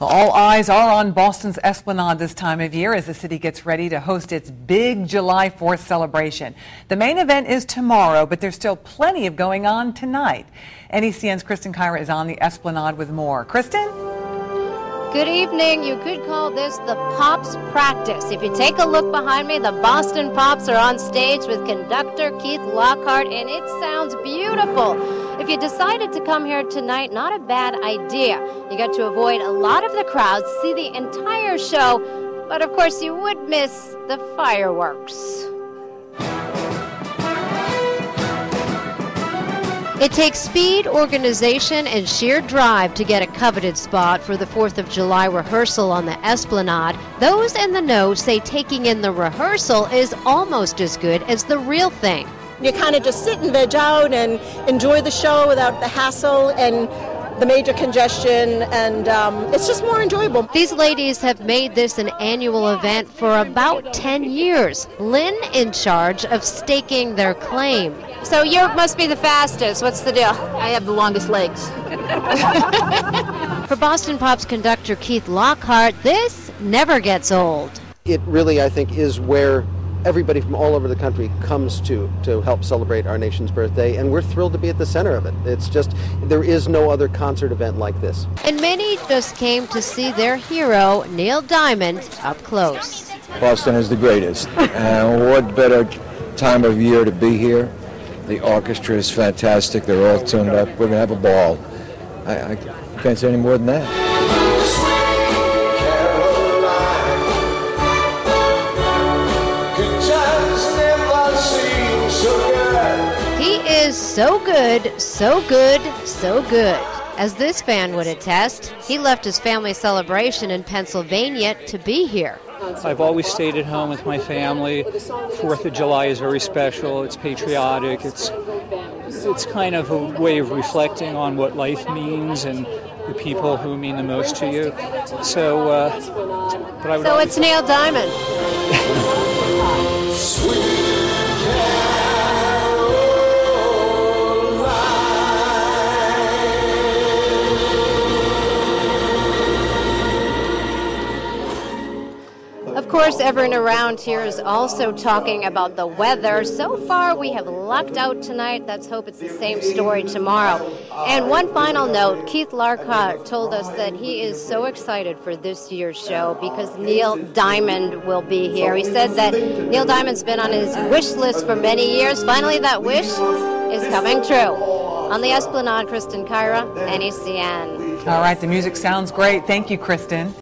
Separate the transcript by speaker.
Speaker 1: Well, all eyes are on Boston's Esplanade this time of year as the city gets ready to host its big July 4th celebration. The main event is tomorrow, but there's still plenty of going on tonight. NECN's Kristen Kyra is on the Esplanade with more. Kristen?
Speaker 2: Good evening. You could call this the Pops practice. If you take a look behind me, the Boston Pops are on stage with conductor Keith Lockhart, and it sounds beautiful. If you decided to come here tonight, not a bad idea. You got to avoid a lot of the crowds, see the entire show, but of course you would miss the fireworks. It takes speed, organization, and sheer drive to get a coveted spot for the 4th of July rehearsal on the Esplanade. Those in the know say taking in the rehearsal is almost as good as the real thing.
Speaker 3: You kind of just sit and veg out and enjoy the show without the hassle and the major congestion, and it's just more enjoyable.
Speaker 2: These ladies have made this an annual event for about 10 years. Lynn in charge of staking their claim. So you must be the fastest. What's the deal?
Speaker 4: I have the longest legs.
Speaker 2: For Boston Pops conductor Keith Lockhart, this never gets old.
Speaker 5: It really, I think, is where everybody from all over the country comes to help celebrate our nation's birthday, and we're thrilled to be at the center of it. It's just, there is no other concert event like this.
Speaker 2: And many just came to see their hero, Neil Diamond, up close.
Speaker 6: Boston is the greatest, and what better time of year to be here? The orchestra is fantastic. They're all tuned up. We're going to have a ball. I can't say any more than that.
Speaker 2: He is so good, so good, so good. As this fan would attest, he left his family celebration in Pennsylvania to be here.
Speaker 7: I've always stayed at home with my family. 4th of July is very special. It's patriotic. It's kind of a way of reflecting on what life means and the people who mean the most to you. So
Speaker 2: it's Neil Diamond. Of course, everyone around here is also talking about the weather. So far, we have lucked out tonight. Let's hope it's the same story tomorrow. And one final note, Keith Lockhart told us that he is so excited for this year's show because Neil Diamond will be here. He said that Neil Diamond's been on his wish list for many years. Finally, that wish is coming true. On the Esplanade, Kristen Kyra, NECN.
Speaker 1: All right, the music sounds great. Thank you, Kristen.